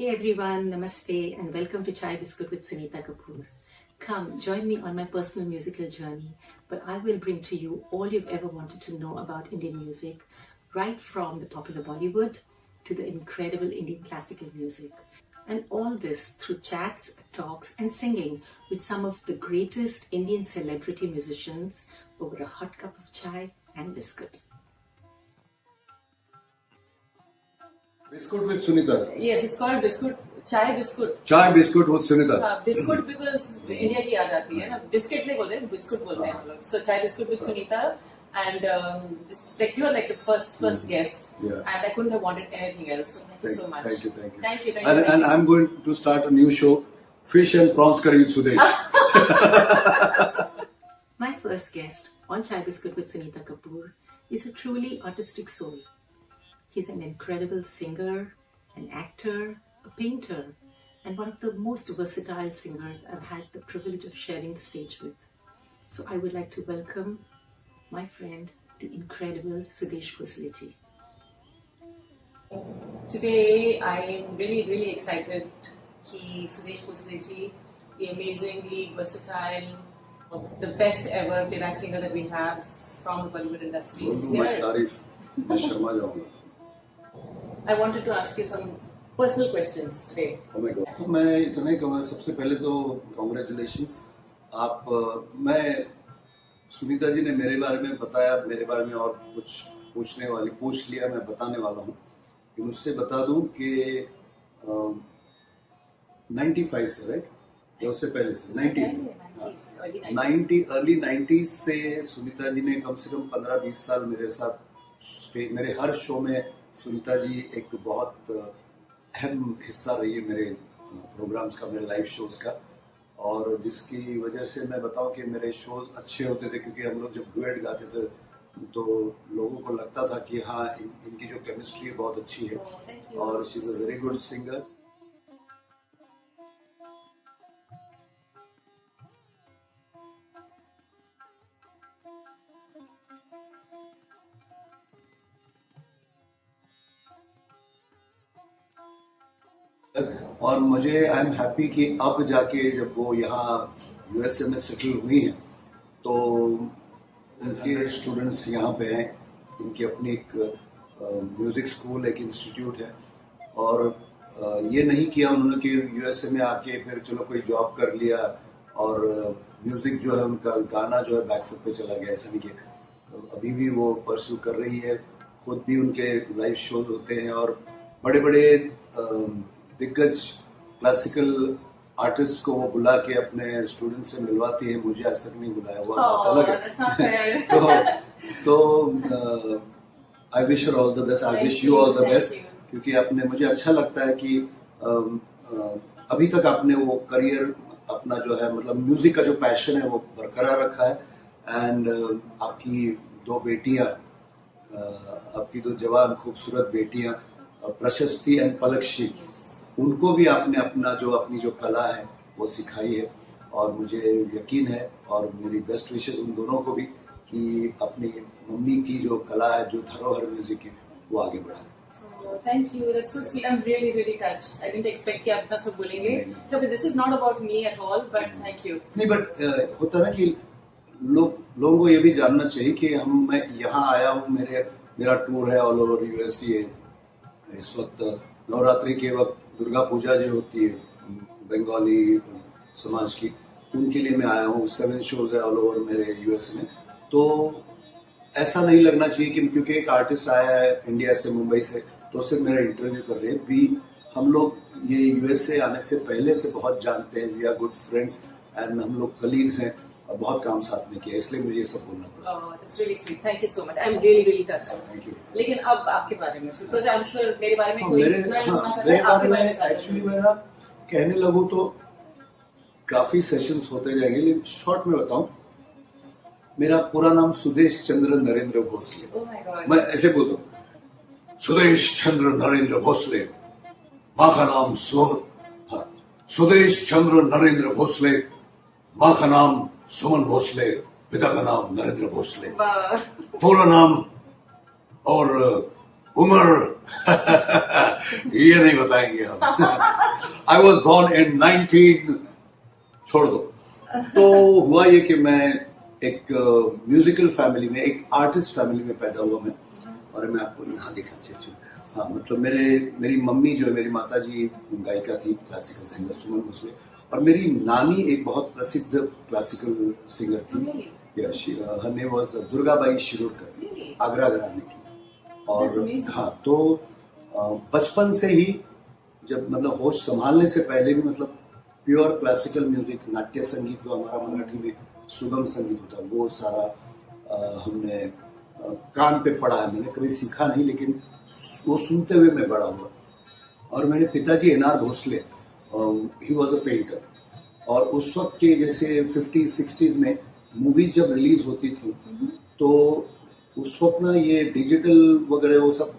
Hey everyone, namaste and welcome to Chai Biscuit with Sunita Kapoor. Come, join me on my personal musical journey, where I will bring to you all you've ever wanted to know about Indian music, right from the popular Bollywood to the incredible Indian classical music. And all this through chats, talks and singing with some of the greatest Indian celebrity musicians over a hot cup of chai and biscuit. Biscuit with Sunita. Yes, it's called biscuit, chai biscuit. Chai biscuit with Sunita. Biscuit because India की याद आती है ना. Biscuit नहीं बोलते, biscuit बोलते हैं हम लोग. So chai biscuit with Sunita, and like you are like the first guest, Yeah. and I couldn't have wanted anything else. So thank you so much. Thank you. Thank you. And I'm going to start a new show, Fish and Prawns Curry with Sudesh. My first guest on Chai Biscuit with Sunita Kapoor is a truly artistic soul. He's an incredible singer, an actor, a painter, and one of the most versatile singers I've had the privilege of sharing the stage with. So I would like to welcome my friend, the incredible Sudesh Bhosle. Today I am really excited. Sudesh Bhosle, the amazingly versatile, the best ever playback singer that we have from the Bollywood industry. Don't is do much here. तारीफ, मैं शर्मा जाऊंगा. I wanted to ask you some personal questions today. Oh my God. तो मैं इतना ही कहूँगा. सबसे पहले तो कॉन्ग्रेचुलेशंस. आप मैं सुनीता जी ने मेरे बारे में बताया, मेरे बारे में और कुछ पूछ लिया. मैं बताने वाला हूँ कि मुझसे बता दूं कि 95 से, राइट, या उससे पहले से 90 अर्ली 90s से सुनीता जी ने कम से कम 15-20 साल मेरे साथ, मेरे हर शो में सुनीता जी एक बहुत अहम हिस्सा रही है मेरे प्रोग्राम्स का, मेरे लाइव शोज का. और जिसकी वजह से मैं बताऊं कि मेरे शोज अच्छे होते थे, क्योंकि हम लोग जब डुएट गाते थे तो लोगों को लगता था कि हाँ, इनकी जो केमिस्ट्री है बहुत अच्छी है. और she is a very good singer. और मुझे आई एम हैप्पी कि अब जाके जब वो यहाँ यूएसए में सेटल हुई हैं तो उनके स्टूडेंट्स यहाँ पे हैं. उनकी अपनी एक म्यूजिक स्कूल, एक इंस्टीट्यूट है. और ये नहीं किया उन्होंने कि यूएसए में आके फिर चलो कोई जॉब कर लिया और म्यूजिक जो है उनका गाना जो है बैकफुट पे चला गया. ऐसा नहीं किया. अभी भी वो परस्यू कर रही है. खुद भी उनके लाइव शोज होते हैं और बड़े बड़े दिग्गज क्लासिकल आर्टिस्ट को वो बुला के अपने स्टूडेंट से मिलवाती है. मुझे आज तक नहीं बुलाया, वो बात अलग है. तो I wish her all the best. I wish you all the best. क्योंकि आपने, मुझे अच्छा लगता है कि अभी तक आपने वो करियर अपना जो है, मतलब म्यूजिक का जो पैशन है वो बरकरार रखा है. एंड आपकी दो बेटियां, आपकी दो जवान खूबसूरत बेटियां, प्रशस्ति एंड पलकशी, उनको भी आपने अपनी जो कला है वो सिखाई है. और मुझे यकीन है और मेरी बेस्ट विशेस उन दोनों को भी कि अपनी मम्मी की जो कला है, जो धरोहर म्यूजिक की, वो आगे बढ़ाए. Thank you. That's so sweet. I'm really touched. I didn't expect कि आप इतना सब बोलेंगे. This is not about me at all, but thank you. नहीं, बट होता ना कि लोगों को ये भी जानना चाहिए कि मैं यहाँ आया हूँ, मेरा टूर है ऑल ओवर यूएसए. इस वक्त नवरात्रि के वक्त दुर्गा पूजा जो होती है बंगाली समाज की, उनके लिए मैं आया हूँ. 7 शोज है ऑल ओवर मेरे यूएस में. तो ऐसा नहीं लगना चाहिए कि क्योंकि एक आर्टिस्ट आया है इंडिया से, मुंबई से, तो सिर्फ मेरा इंटरव्यू कर रहे हैं. भी हम लोग ये यूएसए आने से पहले से बहुत जानते हैं. We are good friends and हम लोग कलीग्स हैं और बहुत काम साथ में किया, इसलिए मुझे ये सब बोलना पड़ा. That's really sweet. Thank you so much. I'm really touched. Thank you. लेकिन अब आपके बारे में, because I'm sure मेरे बारे में कोई इतना नहीं सुना सकता है. मेरे आपके बारे बारे में में एक्चुअली मैं ना कहने लगूँ तो काफी सेशंस होते जाएंगे, लेकिन शॉर्ट में बताऊं, मेरा पूरा नाम सुदेश चंद्र Narendra Bhosle. Oh my God. मैं ऐसे बोलता हूँ, सुदेश चंद्र नरेंद्र भोसले, माँ का नाम सुदेश चंद्र नरेंद्र भोसले, माँ का नाम सुमन भोसले, पिता का नाम नरेंद्र भोसले. पूरा नाम और उम्र ये नहीं बताएंगे हम। आई वॉज बॉर्न इन 19, छोड़ दो। तो हुआ ये कि मैं एक म्यूजिकल फैमिली में, एक आर्टिस्ट फैमिली में पैदा हुआ मैं। और मैं आपको यहाँ दिखा चाहिए। हाँ, मतलब मेरी मम्मी जो है, मेरी माता जी गायिका थी, क्लासिकल सिंगर सुमन भोसले। और मेरी नानी एक बहुत प्रसिद्ध क्लासिकल सिंगर थी। Her name was Durgabai Shirodkar, Agra घराने की। और हाँ, तो बचपन से ही, जब मतलब होश संभालने से पहले भी, मतलब प्योर क्लासिकल म्यूजिक, नाट्य संगीत जो हमारा मराठी में सुगम संगीत होता है, वो सारा हमने कान पे पढ़ा है। मैंने कभी सीखा नहीं, लेकिन वो सुनते हुए मैं बड़ा हुआ। और मेरे पिताजी N R. Bhosle, he was a painter. और उस वक्त के जैसे 50s 60s में मूवीज जब रिलीज होती थी, तो उस वक्त ना ये डिजिटल वगैरह, वो सब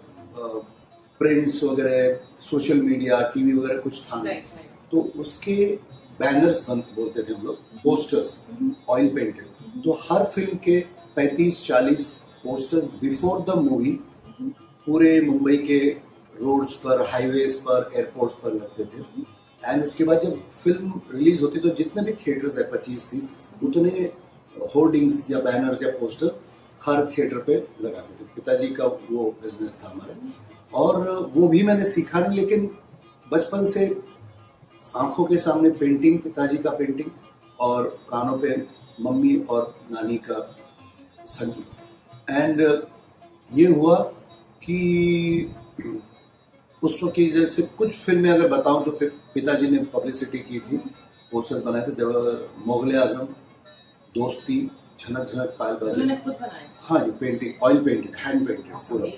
प्रिंट्स वगैरह, सोशल मीडिया, टीवी वगैरह कुछ था नहीं। तो उसके बैनर्स बोलते थे हम लोग, पोस्टर्स, ऑयल पेंटेड। तो हर फिल्म के 35-40 पोस्टर्स बिफोर द मूवी पूरे मुंबई के रोड्स पर, हाईवेज पर, एयरपोर्ट्स पर लगते थे। एंड उसके बाद जब फिल्म रिलीज होती तो जितने भी थिएटर्स है, 25 थी, उतने होर्डिंग्स या बैनर्स या पोस्टर हर थिएटर पे लगाते थे। पिताजी का वो बिजनेस था हमारे। और वो भी मैंने सीखा नहीं, लेकिन बचपन से आंखों के सामने पेंटिंग, पिताजी का पेंटिंग, और कानों पे मम्मी और नानी का संगीत। एंड ये हुआ कि उस वक्त की जैसे कुछ फिल्में अगर बताऊं जो पिताजी ने पब्लिसिटी की थी, पोस्टर्स बनाए थे, जब मोगले आजम, दोस्ती, झनक झनक पायल बाजे। उन्होंने खुद बनाए? हाँ जी, painting, oil painted, hand painted पूरा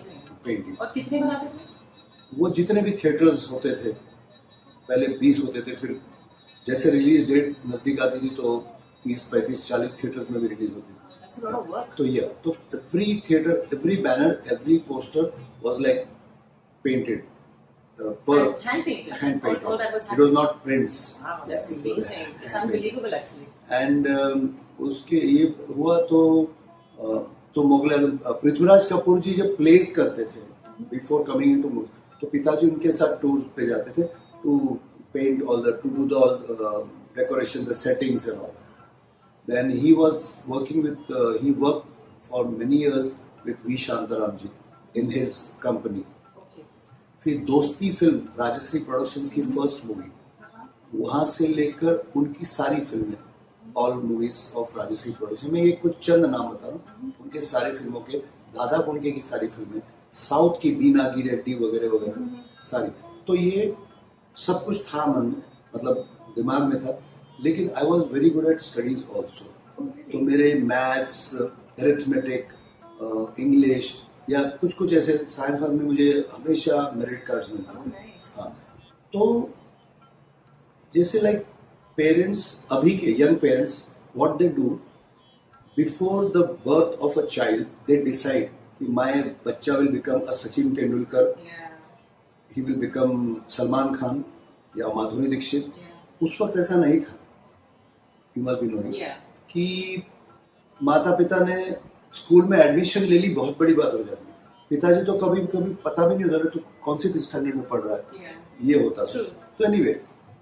पेंटिंग। और कितने बनाते थे? वो जितने भी थिएटर्स होते थे, पहले 20 होते थे, फिर जैसे रिलीज डेट नजदीक आती थी तो 30, 35, 40 थिएटर्स में भी रिलीज होती थी। That's a lot of work. तो every theater, every banner, every poster was like painted, Hand painted. hand painted. All that was It was not prints. Wow, that's amazing. It's unbelievable actually. And उसके ये हुआ तो मुगल आजम पृथ्वीराज कपूर जी जब place करते थे, before coming into movie, तो पिताजी उनके साथ टूर पे जाते थे to paint all the, to do the decoration, the settings and all. Then he was working with, he worked for many years with V. Shantaram ji in his company. Okay. फिर Dosti film, Rajshri productions की first movie, वहां से लेकर उनकी सारी फिल्में, all movies of Rajshri production में, ये कुछ चंद नाम बता रहा हूँ उनके सारे फिल्मों के, दादा कोंडके की सारी फिल्में, साउथ की बी नागी रेड्डी वगैरह वगैरह सारी. तो ये सब कुछ था मन में, मतलब दिमाग में था. लेकिन I was very good at studies also. तो मेरे मैथ्स, अरिथमेटिक, इंग्लिश या कुछ कुछ ऐसे साइंस में मुझे हमेशा मेरिट कार्ड्स मिलते थे. हाँ, तो जैसे लाइक पेरेंट्स, अभी के young parents, what they do before the birth of a child, they decide कि माय बच्चा will become a Sachin Tendulkar, he will become Salman Khan या माधुरी दीक्षित. उस वक्त ऐसा नहीं था. यू मस्ट बी नोइंग कि माता पिता ने स्कूल में एडमिशन ले ली, बहुत बड़ी बात हो जाती. पिताजी तो कभी कभी पता भी नहीं होता तो कौन सी स्टैंडर्ड में पढ़ रहा है, ये होता था. तो एनीवे,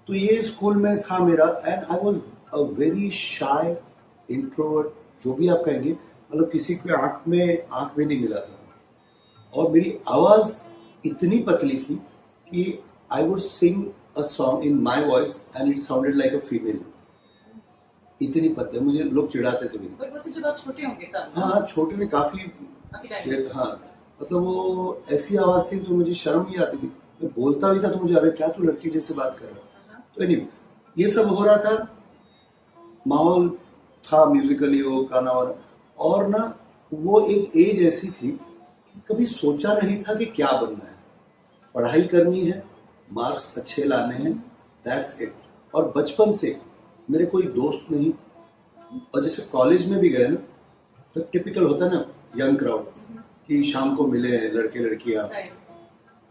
तो ये स्कूल में था मेरा. And I was a very shy introvert, जो भी आप कहेंगे, मतलब किसी के आंख में नहीं मिला था. और मेरी आवाज इतनी पतली थी कि I would Singh a song in my voice and it sounded like a female. इतनी पतले, मुझे लोग चिढ़ाते थे. पर वो तो जब आप छोटे होंगे तब. हाँ, छोटे में काफी हाँ, मतलब वो ऐसी आवाज थी तो मुझे शर्म ही आती थी. मैं बोलता भी था तो मुझे, अरे क्या तू लड़की जैसे बात कर रहा है. तो एनीवे, ये सब हो रहा था, माहौल था म्यूजिकली, वो गाना और ना, वो एक एज ऐसी थी कि कभी सोचा नहीं था कि क्या बनना है. पढ़ाई करनी है, मार्क्स अच्छे लाने हैं, दैट्स इट. और बचपन से मेरे कोई दोस्त नहीं. और जैसे कॉलेज में भी गए ना, तो टिपिकल होता है ना यंग क्राउड, कि शाम को मिले लड़के लड़कियां,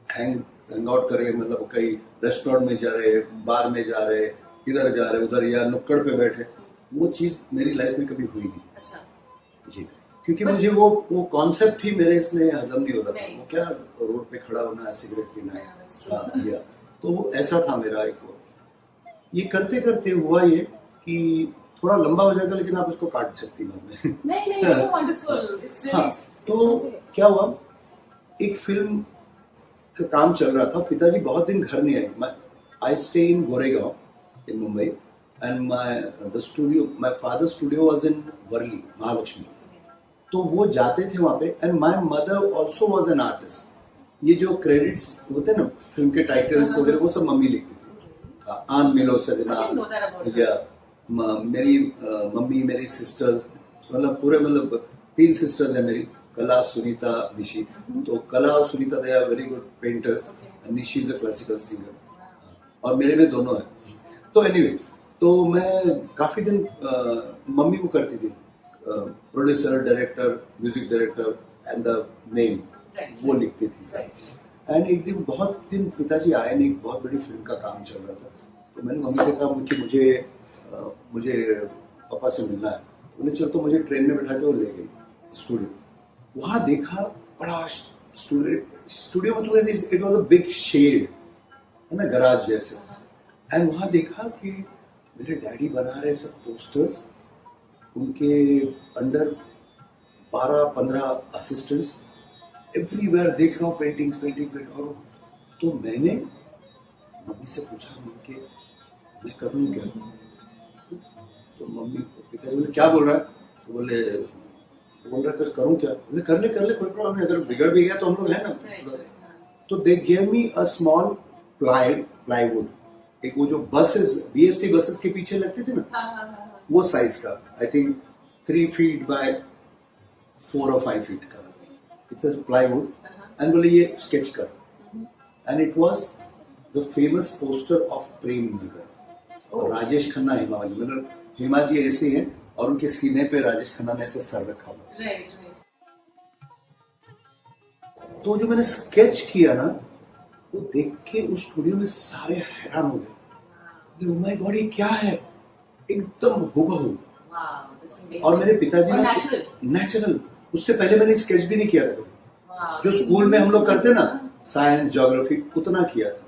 हैंग आउट कर रहे, मतलब कहीं रेस्टोरेंट में जा रहे, बार में जा रहे, इधर जा रहे उधर, या नुक्कड़ पे बैठे. वो चीज मेरी लाइफ में कभी हुई नहीं. अच्छा जी. क्योंकि मुझे वो कॉन्सेप्ट ही मेरे इसमें हजम नहीं हो रहा था। नहीं। वो क्या रोड पे खड़ा होना है, सिगरेट पीना है, Yeah, that's true. हाँ, या तो वो ऐसा था मेरा एक वो। ये करते करते हुआ ये कि थोड़ा लंबा हो जाएगा, लेकिन आप उसको काट सकती बाद में। नहीं नहीं, it's so wonderful. It's really, हाँ, it's तो so good. क्या हुआ, एक फिल्म का काम चल रहा था, पिताजी बहुत दिन घर नहीं आए। I stay in Goregaon in Mumbai, and my father studio was in Worli, Mahalakshmi. तो वो जाते थे वहां पे, and my mother also was an artist. ये जो क्रेडिट्स होते हैं ना फिल्म के टाइटल्स वगैरह, वो सब मम्मी लिखती थी। आन मिलो सजना, I didn't know that about her. या मेरी मम्मी, मेरी सिस्टर्स, मतलब पूरे मतलब 3 सिस्टर्स है मेरी, कला, सुनीता, निशी। तो कला और Sunita they are very good painters, and Nishi is a classical singer, और मेरे में दोनों है। तो एनीवे, तो मैं काफी दिन मम्मी को करती थी, producer, director, music director and the name, Right. वो लिखती थी। Right. एंड एक दिन बहुत दिन पिताजी आए नहीं, बहुत बड़ी फिल्म का काम चल रहा था। तो मैंने मम्मी से कहा कि मुझे पापा से मिलना है। उन्हें चल, तो मुझे ट्रेन में बैठा के वो ले गई स्टूडियो। वहां देखा बड़ा स्टूडियो मतलब it was a big shed, है ना, गराज जैसे। एंड वहां देखा कि मेरे डैडी बना रहे सब पोस्टर्स, उनके अंडर 12-15 असिस्टेंट्स, एवरीवेयर देख रहा हूँ पेंटिंग्स। और तो मैंने मम्मी से पूछा, मम्मी के मैं कर लूँ क्या? तो मम्मी पिताजी बोले क्या बोल रहा है? तो बोल रहा है करूँ क्या? बोले कर ले कोई प्रॉब्लम नहीं, अगर बिगड़ भी गया तो हम लोग है ना। तो they gave me a small plywood, एक वो जो बसेस, बीएसटी बसेस के पीछे लगते थे ना, वो साइज का, आई थिंक 3 फीट बाय 4 और 5 फीट का, इट्स अ प्लाईवुड। एंड बोले ये स्केच कर, and it was the famous poster of Prem Nagar. और राजेश खन्ना, हेमाजी, मतलब हेमाजी ऐसे हैं और उनके सीने पे राजेश खन्ना ने ऐसे सर रखा हुआ। Right. तो जो मैंने स्केच किया ना, वो देख के उस स्टूडियो में सारे हैरान हो गए, ओह माय गॉड, ये क्या है, एकदम हूबहू। Wow, that's amazing. और मेरे पिताजी और ने natural. नेचुरल, उससे पहले मैंने स्केच भी नहीं किया था। Wow. जो स्कूल में हम लोग करते ना, साइंस, ज्योग्राफी, उतना किया था।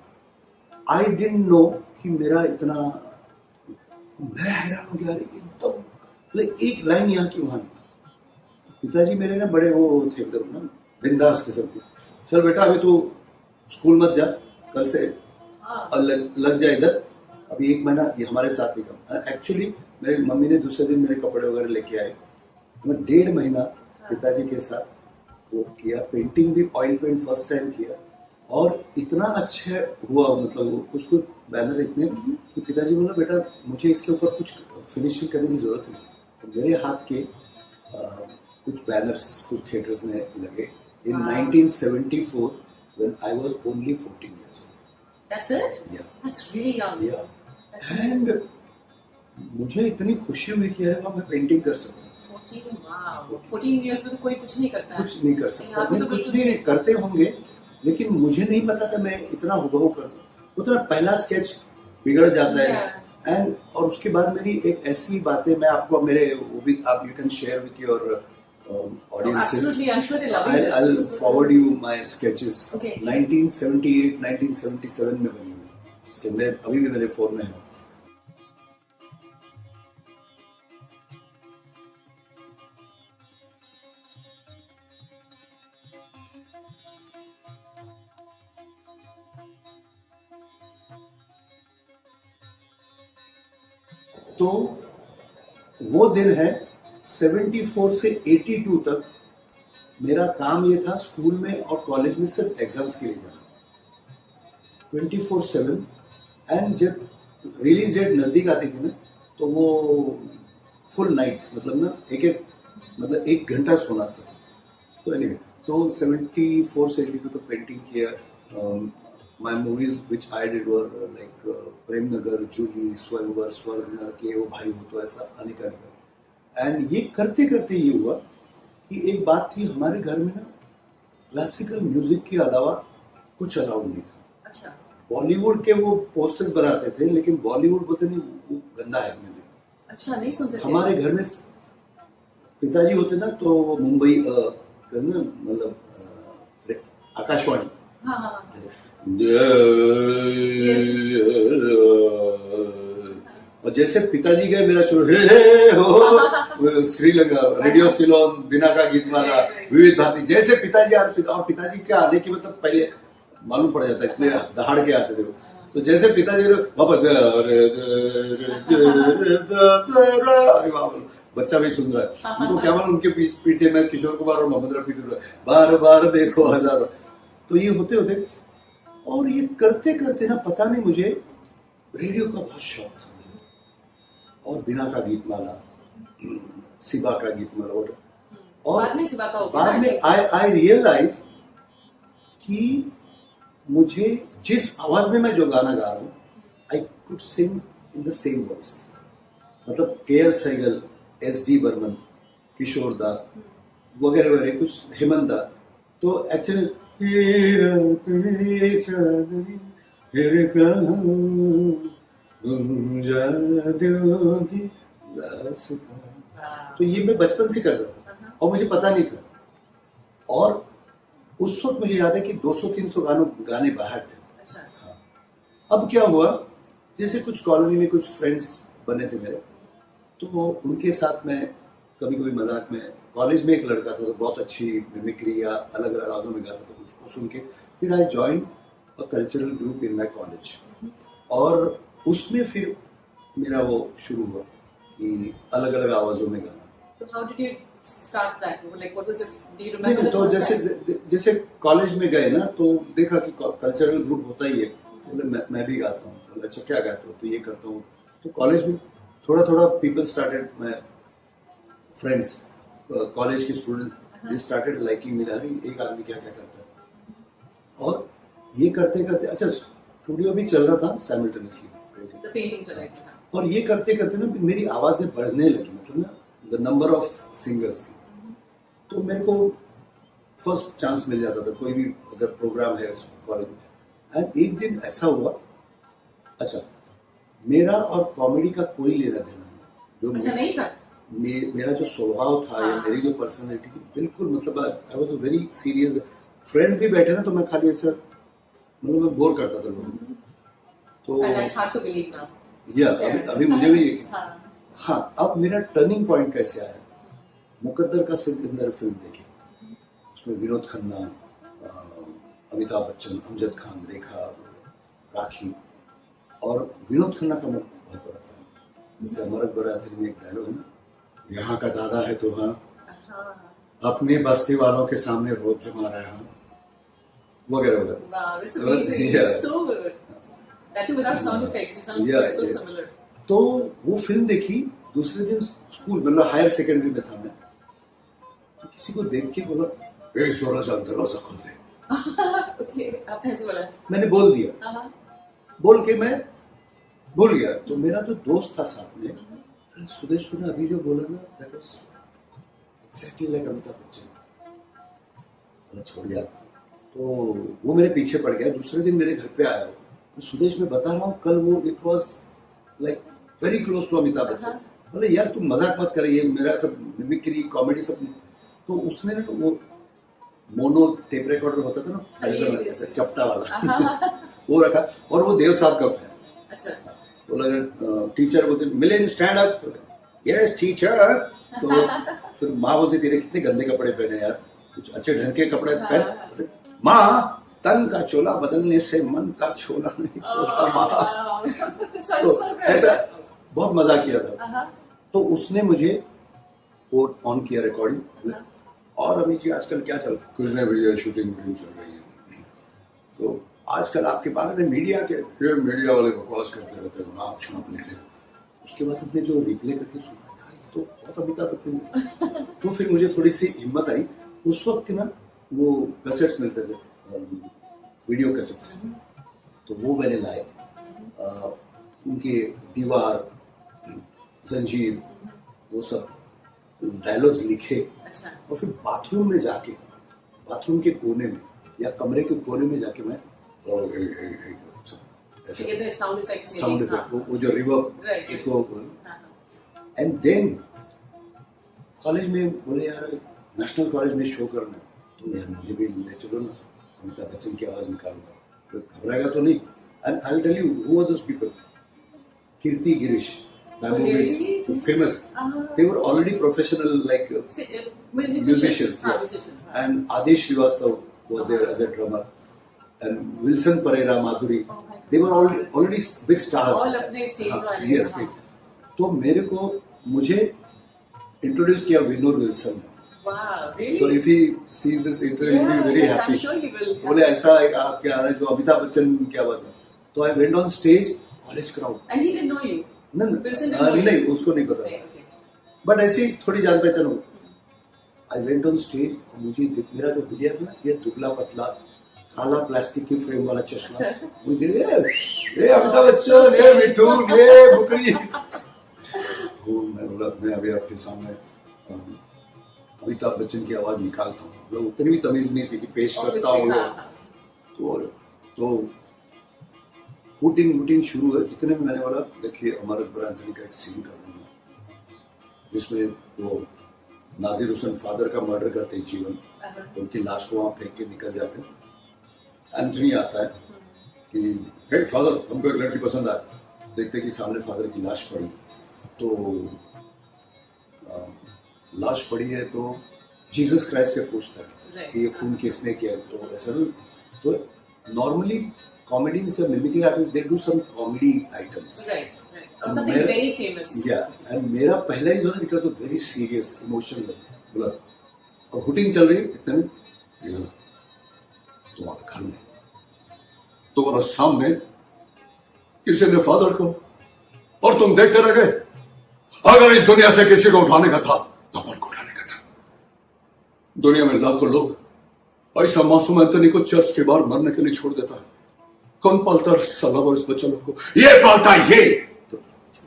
आई डिडंट नो कि मेरा इतना, मैं हैरान हो गया, एकदम मतलब एक लाइन यहाँ की वहां। पिताजी मेरे ना बड़े वो थे एकदम ना बिंदास किस्म के, चल बेटा अभी तू स्कूल मत जा, कल से लग जा इधर, अभी 1 महीना ये हमारे साथ ही काम। एक्चुअली मेरी मम्मी ने दूसरे दिन मेरे कपड़े वगैरह लेके आए, मैं 1.5 महीना पिताजी के साथ वो किया। पेंटिंग भी ऑयल पेंट फर्स्ट टाइम किया, और इतना अच्छा हुआ, मतलब कुछ बैनर इतने कि पिताजी बोला बेटा मुझे इसके ऊपर कुछ फिनिशिंग करने की जरूरत है। तो मेरे हाथ के कुछ बैनर्स कुछ थिएटर्स में लगे इन 1974 when I was only 14 years old. That's it? Yeah. That's really young. Yeah. That's And मुझे इतनी खुशी हुई कि अरे वाह, मैं पेंटिंग कर सकता हूँ। 14, wow. 14 years में तो कोई कुछ नहीं करता है। कुछ नहीं कर सकता, यहाँ पे नहीं, तो कुछ बिल्कुल नहीं करते होंगे, लेकिन मुझे नहीं पता था मैं इतना हुबहू कर दूं। उतना पहला स्केच बिगड़ जाता है। एंड और उसके बाद मेरी एक ऐसी बातें मैं आपको मेरे वो भी आप you can share with your audiences. Absolutely, I'm sure they love this. I'll forward you my sketches. Okay. 1978, 1977 में बनी हुई, इसके मेरे अभी भी मेरे फोन में है। तो वो दिन है 74 से 82 तक मेरा काम ये था स्कूल में और कॉलेज में सिर्फ एग्जाम्स के लिए जाना 24/7। एंड जब रिलीज डेट नजदीक आती थी ना, तो वो फुल नाइट, मतलब ना मतलब 1 घंटा सोना था। तो एनीवे, तो 74 से 82 तक पेंटिंग किया। My movies which I did were like Prem Nagar, Jully, स्वयंवर, स्वर्गनर के वो भाई हो, तो ऐसा अनेक। एंड ये करते करते ये हुआ कि एक बात थी हमारे घर में ना, क्लासिकल म्यूजिक के अलावा कुछ अलाउड नहीं था। अच्छा। बॉलीवुड के वो पोस्टर्स बनाते थे, लेकिन बॉलीवुड बोलते नहीं, वो गंदा है म्यूजिक। अच्छा, नहीं सुनते थे? हमारे घर में पिताजी होते ना तो मुंबई करना मतलब आकाशवाणी हाँ हाँ हाँ और जैसे पिताजी गए मेरा शुरू हे हो श्रीलंका रेडियो सिलोन बिना का गीत वाला विविध भारती जैसे पिताजी और पिताजी के आने की मतलब पहले मालूम पड़ जाता है इतने दहाड़ के आते थे तो जैसे पिताजी वापस अरे बाप बच्चा भी सुन रहा है उनको क्या मालूम उनके पीछे मैं किशोर कुमार और मोहम्मद रफी सुन रहा है बार बार देखो हजारों तो ये होते होते और ये करते करते ना पता नहीं मुझे रेडियो का बहुत शौक था और बिना का गीतमाला सिबा का गीतमाला और बाद में सिबा का हो गया बाद में आई रियलाइज कि मुझे जिस आवाज में मैं जो गाना गा रहा हूँ I could sing in the same voice मतलब के.एल. सहगल एस.डी. बर्मन किशोर दा वगैरह वगैरह कुछ हेमंत दा तो एक्चुअली तो ये मैं बचपन से करता था और मुझे पता नहीं था और उस वक्त मुझे याद है कि 200-300 गाने बाहर थे। अच्छा हाँ। अब क्या हुआ जैसे कुछ कॉलोनी में कुछ फ्रेंड्स बने थे मेरे तो उनके साथ मैं कभी कभी मजाक में कॉलेज में एक लड़का था तो बहुत अच्छी मिमिक्री या अलग अलग आवाजों में गाता था उसको सुन के फिर I join a cultural group in my college और उसमें फिर मेरा वो शुरू हुआ कि अलग अलग आवाजों में गाना। तो how did you start that like what was do you नहीं, रिमेंबर तो जैसे कॉलेज में गए ना तो देखा कि कल्चरल ग्रुप होता ही है मतलब मैं भी गाता हूँ अच्छा क्या गाता हूँ तो ये करता हूँ तो कॉलेज में थोड़ा थोड़ा people started my friends college के स्टूडेंट दे स्टार्टेड लाइकिंग मिला एक आदमी क्या क्या करता है और ये करते करते अच्छा स्टूडियो भी चल रहा था साइमल्टेनियसली द पेंटिंग चल रहा था और ये करते करते ना मेरी आवाजें बढ़ने लगी मतलब ना द नंबर ऑफ सिंगर्स तो मेरे को फर्स्ट चांस मिल जाता था कोई भी अगर प्रोग्राम है कॉलेज में एंड एक दिन ऐसा हुआ अच्छा मेरा और कॉमेडी का कोई लेना देना नहीं जो अच्छा नहीं था मेरा जो स्वभाव था या मेरी जो पर्सनैलिटी थी बिल्कुल मतलब I was a very serious friend भी बैठे ना तो मैं खाली ऐसा मतलब मैं बोर करता था लोगों को तो that's hard to believe now या अभी मुझे भी यकीन हाँ हाँ अब मेरा टर्निंग पॉइंट कैसे आया मुकद्दर का सिकंदर फिल्म देखी उसमें विनोद खन्ना अमिताभ बच्चन अमजद खान रेखा राखी और विनोद खन्ना का मैं बहुत बड़ा फैन जैसे अमरत बरादरी में एक डायलॉग है ना यहाँ का दादा है तो हाँ अपने बस्ती वालों के सामने रोब जमा रहे हैं वगैरह वगैरह wow that's amazing Yeah. it's so good that too without sound effects it sounds Yeah, so yeah. similar तो वो फिल्म देखी दूसरे दिन स्कूल मतलब हायर सेकेंडरी में था मैं तो किसी को देख के बोला ए सोरा सा दरवाजा खोल दे okay आपने ऐसे बोला मैंने बोल दिया हाँ बोल के मैं भूल गया तो मेरा जो दोस्त था साथ में सुदेश ने अभी जो बोला ना that was exactly like Amitabh Bachchan छोड़ यार तो वो मेरे पीछे पड़ गया दूसरे दिन मेरे घर पे आया तो सुदेश मैं बता रहा हूँ कल वो it was like very close to Amitabh Bachchan बोले यार तुम मजाक मत करिए मेरा सब मिमिक्री कॉमेडी सब तो उसने ना वो मोनो टेप रिकॉर्डर होता था ना ऐसा चपटा वाला वो रखा और वो देव साहब का फैन अच्छा बोला टीचर बोलते Milind stand up yes teacher तो फिर माँ बोलती तेरे कितने गंदे कपड़े पहने यार कुछ अच्छे ढंग के कपड़े पहन माँ तन का चोला बदलने से मन का छोला नहीं बोलता माँ तो ऐसा बहुत मजा किया था तो उसने मुझे वो ऑन किया रिकॉर्डिंग और अभी जी आजकल क्या चल रहा है कुछ नहीं भैया शूटिंग चल रही है तो आजकल आपके बारे में मीडिया के मीडिया वाले बकवास करते रहते हैं नाप छाप लिखते उसके बाद हमने जो रिप्ले करके सुना तो बहुत अमिताभ बच्चन तो फिर मुझे थोड़ी सी हिम्मत आई उस वक्त ना वो कैसेट्स मिलते थे वीडियो कैसेट्स तो वो मैंने लाए उनके दीवार जंजीर वो सब डायलॉग्स लिखे अच्छा और फिर बाथरूम में जाके बाथरूम के कोने में या कमरे के कोने में जाके मैं ऐसे साउंड इफेक्ट साउंड इफेक्ट वो जो reverb Right. Echo and then college में बोले यार नेशनल कॉलेज में शो करना है, तो यार मुझे भी ले चलो ना, अमिताभ बच्चन की आवाज निकालूंगा, तो घबराएगा तो नहीं. And I will tell you who are those people. Kirti Girish, Really? famous. They were already professional like musicians. Yeah. Musicians. And Adesh Srivastav was there as a drummer. And Wilson Pereira, Madhuri. Oh my God. They were already big stars. All अपने stage हाँ, वाले. yes, हाँ. तो मुझे introduce किया Vinod Wilson. Wow, really? So if he sees this interview, he'll be very yes, happy. I'm sure he will. बोले ऐसा एक आप क्या रहे तो अमिताभ बच्चन क्या बात है. तो I went on stage, college crowd. And he didn't know you. Wilson didn't know you. नहीं उसको नहीं पता. Okay, okay. बट ऐसी थोड़ी जान पहचान हो. आई वेंट ऑन स्टेज, मुझे मेरा जो हुलिया था ना, ये दुबला पतला काला प्लास्टिक की फ्रेम वाला चश्मा, मुझे ये अमिताभ बच्चन, ये मिठू, ये बुकरी. तो मैं बोला मैं अभी आपके सामने अमिताभ बच्चन की आवाज निकालता हूँ. मतलब उतनी भी तमीज नहीं थी कि पेश करता हूँ. तो शूटिंग शुरू है. इतने में मैंने बोला देखिए अमर अकबर एंथनी का एक सीन कर दूंगा जिसमें वो नाजिर हुसैन फादर का मर्डर करते हैं जीवन, उनकी लाश को वहां फेंक के निकल जाते हैं. एंथनी आता है कि हे फादर हमको एक लड़की पसंद आए. देखते कि सामने फादर की लाश पड़ी. तो लाश पड़ी है तो जीसस क्राइस्ट से पूछता है कि ये खून किसने किया. तो ऐसा नहीं. तो normally comedians or mimicry artists, they do some comedy items. Right. Or something very famous. Yeah. And मेरा पहला ही जो है it was very serious, emotional. बोला और हुटिंग चल रही है इतने में तुम्हारे घर में तुम्हारा सामने किसी ने फादर को और तुम देखते रह गए. अगर इस दुनिया से किसी को उठाने का था तो कौन को उठाने का था. दुनिया में लाखों लोग ऐसा मासूम एंथनी को चर्च के बाहर मरने के लिए छोड़ देता है. कौन पालता है 16 वर्ष बच्चा लोग को. ये पालता है ये.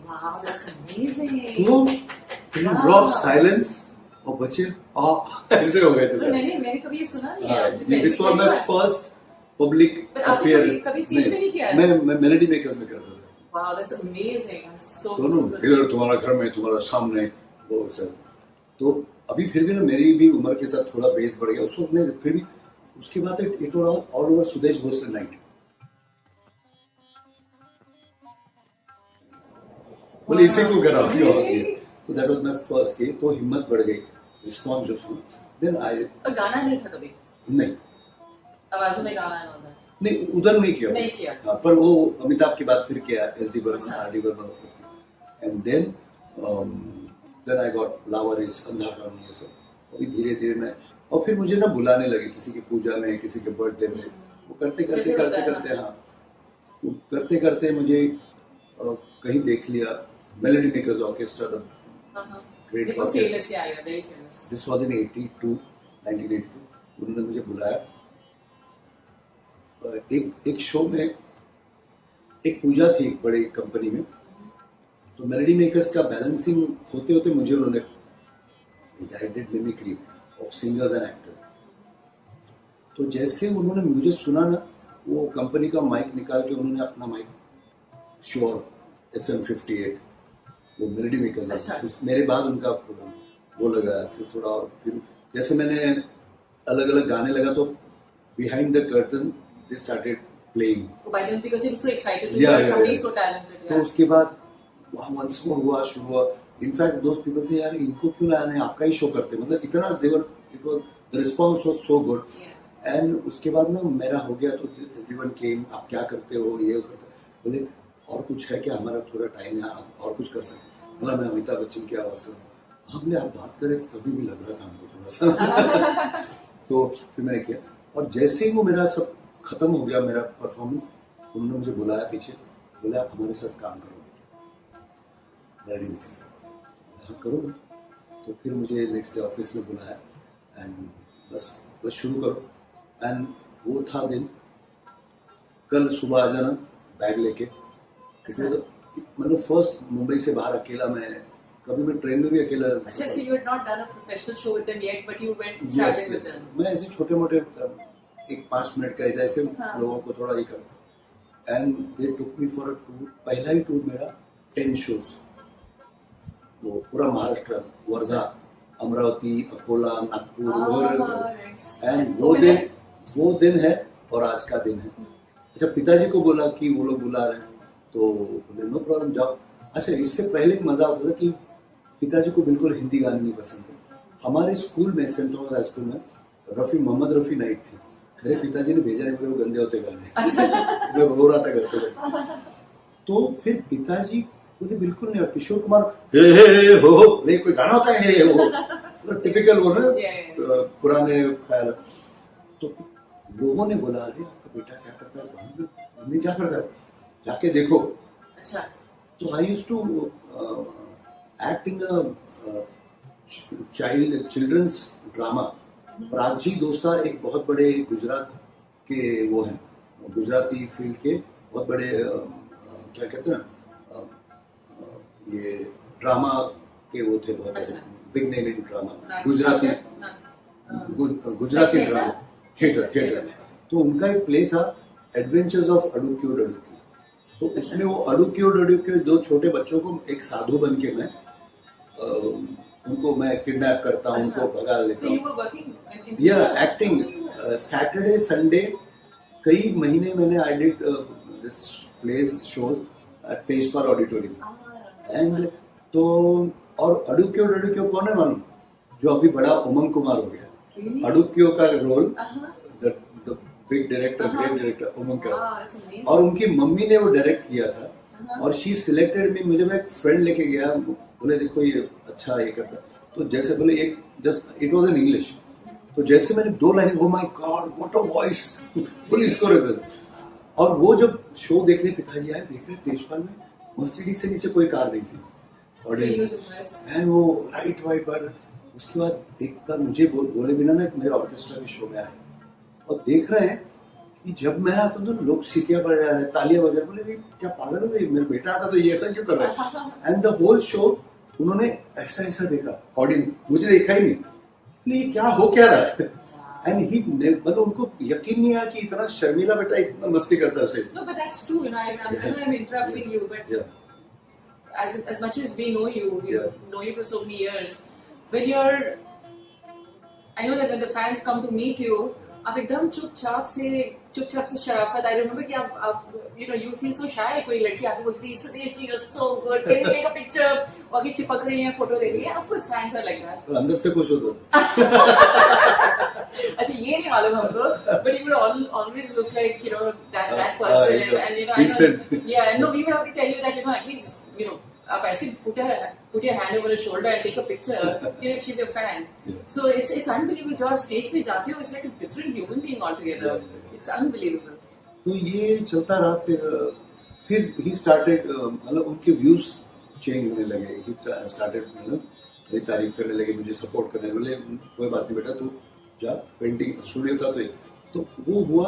Wow, that's amazing. तो ड्रॉप साइलेंस और बच्चे ऐसे हो गए थे. तो मैंने कभी ये सुना नहीं है. This was my first public appearance. कभी स्टेज पे नहीं किया. मैं मेलोडी मेकर्स में करता था. Wow, that's amazing. I'm so. दोनों इधर तुम्हारा घर में तुम्हारा सामने वो सब. तो अभी फिर भी ना मेरी भी उम्र के साथ थोड़ा बेस बढ़ गया उस वक्त में. फिर भी उसके बाद it was all over Sudesh Bhosle night. बोले इसी को करा दिया. तो that was my first day. तो हिम्मत बढ़ गई, रिस्पॉन्स जो सुन. देन आई गाना नहीं था कभी. नहीं आवाजों में गाना है नहीं उधर नहीं किया. नहीं किया. हाँ, पर वो अमिताभ के बाद फिर किया एस.डी. बर्मन, आर.डी. बर्मन सब. एंड देन आई गॉट लावारिस, अंधाधुन, ये सब. अभी धीरे धीरे मैं और फिर मुझे ना बुलाने लगे किसी की पूजा में, किसी के बर्थडे में. वो करते हाँ करते करते मुझे कहीं देख लिया. Melody makers orchestra, great orchestra. This was in 1982. उन्होंने मुझे बुलाया. एक शो में एक पूजा थी एक बड़ी कंपनी में. तो मेलोडी मेकर्स का बैलेंसिंग होते होते मुझे उन्होंने I did mimicry of singers and actors. तो जैसे उन्होंने मुझे सुना ना, वो कंपनी का माइक निकाल के उन्होंने अपना माइक श्योर SM58 वो मेलोडी मेकर. अच्छा. मेरे बाद उनका वो लगाया. फिर थोड़ा और फिर जैसे मैंने अलग अलग गाने लगा तो behind the curtain they started playing. because he was so excited. Yeah. Somebody so talented. तो उसके बाद वहाँ वंस मोर हुआ, शुरू हुआ. इनफैक्ट दोज पीपल से यार इनको क्यों लाया नहीं, आपका ही शो करते. मतलब इतना they were it was the response was so good. And उसके बाद ना मेरा हो गया. तो एवरीवन केम, आप क्या करते हो, ये करते. बोले और कुछ है क्या, हमारा थोड़ा टाइम है, आप और कुछ कर सकते. बोला मैं अमिताभ बच्चन की आवाज करूँ. हमने आप बात करें तभी भी लग रहा था हमको थोड़ा सा. तो फिर मैंने किया. और जैसे ही वो मेरा सब खत्म हो गया मेरा परफॉर्मेंस, उन्होंने मुझे बुलाया पीछे. बोला आप हमारे साथ काम करोगे. हाँ करो. तो फिर मुझे नेक्स्ट डे ऑफिस में बुलाया एंड बस शुरू करो. एंड वो था दिन, कल सुबह आ जाना बैग लेके. इसमें तो मतलब फर्स्ट मुंबई से बाहर अकेला. मैं कभी मैं ट्रेन में भी अकेला. अच्छा, so you had not done a professional show with them yet, but you went traveling with them. मैं ऐसे छोटे मोटे एक 5 मिनट का इधर ऐसे लोगों को थोड़ा ही कर. And they took me for a tour. पहला ही टूर मेरा 10 शोज. वो पूरा महाराष्ट्र, वर्धा, अमरावती, अकोला, नागपुर, nice. एंड तो वो दिन है और आज का दिन है। अच्छा, पिताजी को बोला कि वो लोग बुला रहे हैं, तो बोले नो प्रॉब्लम, जाओ। अच्छा, इससे पहले एक मजा होता था कि पिताजी को बिल्कुल हिंदी गाने नहीं पसंद थे। हमारे स्कूल में, सेंट थॉमस हाई स्कूल में, मोहम्मद रफी नाइट थी। मेरे पिताजी ने भेजा नहीं, मेरे वो गंदे होते गाने, मैं रो रहा था घर पे। तो फिर पिताजी मुझे बिल्कुल नहीं, किशोर कुमार हे हो नहीं, कोई गाना होता है हे हो, टिपिकल वो ना पुराने ख्याल। तो लोगों ने बोला, अरे आपका बेटा क्या करता है, मम्मी क्या करता है, जाके देखो। अच्छा, तो I used to act in children's drama. Prachi दोसा एक बहुत बड़े गुजरात के वो हैं, गुजराती फील्ड के बहुत बड़े क्या कहते हैं ये ड्रामा के वो थे, बहुत अच्छा। Big name in drama, Gujarati drama theatre. तो उनका एक प्ले था एडवेंचर्स ऑफ अडुक्यो डडुक्यो। तो उसमें वो अडुक्यो डडुक्यो दो छोटे बच्चों को एक साधु बन के मैं उनको मैं किडनैप करता हूँ, उनको भगा लेता हूँ। या एक्टिंग सैटरडे संडे कई महीने मैंने I did this place show at Tejpal auditorium. And तो और अडुक्यो डडुक्यो कौन है मालूम, जो अभी बड़ा उमंग कुमार हो गया। अडुक्यो का role the big director, great director Umang का, और उनकी मम्मी ने वो डायरेक्ट किया था। और शी सिलेक्टेड मी, मुझे मैं एक फ्रेंड लेके गया, बोले देखो ये अच्छा ये करता। तो जैसे बोले एक just it was in English, तो जैसे मैंने 2 line, oh my God what a voice, बोले इसको रहते। और वो जब शो देखने पिताजी आए, देख रहे तेजपाल में मर्सिडीज से नीचे कोई कार नहीं थी एंड वो लाइट वाइट पर। उसके बाद एक बार मुझे बोले बिना ना मेरे ऑर्केस्ट्रा के शो में आए और देख रहे हैं कि जब मैं आता तो लोग सीटियां बजा रहे हैं, तालियां बजा रहे, बोले क्या पागल हो गई, मेरा बेटा आता तो ये ऐसा क्यों कर रहा है। एंड द होल शो उन्होंने ऐसा ऐसा देखा, ऑडियंस, मुझे देखा ही नहीं, ये क्या हो क्या रहा है। एंड ही मतलब उनको यकीन नहीं आया कि इतना शर्मीला बेटा इतना मस्ती करता है। No, but that's true. You know, I'm interrupting you, but as much as we know you, know you for so many years. When I know that when the fans come to meet you, आप एकदम चुपचाप से शराफत। I remember कि आप you feel so shy। कोई लड़की आके बोलती थी Sudesh ji you're so good, can we take a picture? और कि चिपक रही हैं, फोटो ले रही है। Of course fans are like that। अंदर से खुश होता। अच्छा, ये नहीं मालूम हमको, but you would always look like that person, and I know we would have to tell you that at least आप ऐसे put your hand over her shoulder and take a picture, she's your fan. So it's unbelievable। जब आप stage पे जाते हो, it's like a different human being altogether। It's unbelievable। तो ये चलता रहा। फिर he started मतलब उनके व्यूज चेंज होने लगे। he started मेरी तारीफ करने लगे, मुझे सपोर्ट करने लगे, कोई बात नहीं बेटा तू जा, पेंटिंग स्टूडियो था तो वो हुआ।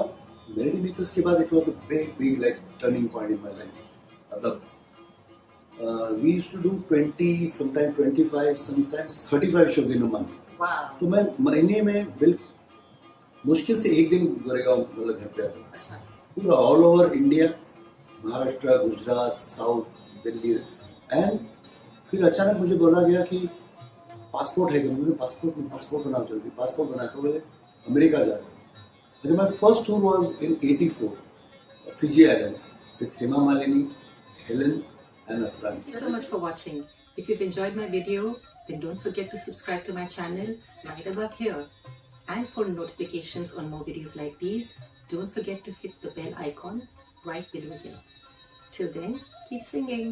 मेलेडी मेकर्स के बाद it was a big like turning point in my life. मतलब we used to do 20, sometimes 25, sometimes 35 shows in a month। तो मैं महीने में मुश्किल से एक दिन गोरेगांव मतलब घर पे आता। अच्छा। पूरा all over India, Maharashtra, Gujarat, south, Delhi. And फिर अचानक मुझे बोला गया कि पासपोर्ट है, मुझे पासपोर्ट बनाओ जल्दी, पासपोर्ट बना तो बोले अमेरिका जा रहे। अच्छा, my first tour was in 84 Fiji islands with Hema Malini, Helen and Asran। Thank you so much for watching. If you've enjoyed my video, then don't forget to subscribe to my channel right above here. And for notifications on more videos like these, don't forget to hit the bell icon right below here. Till then, keep singing.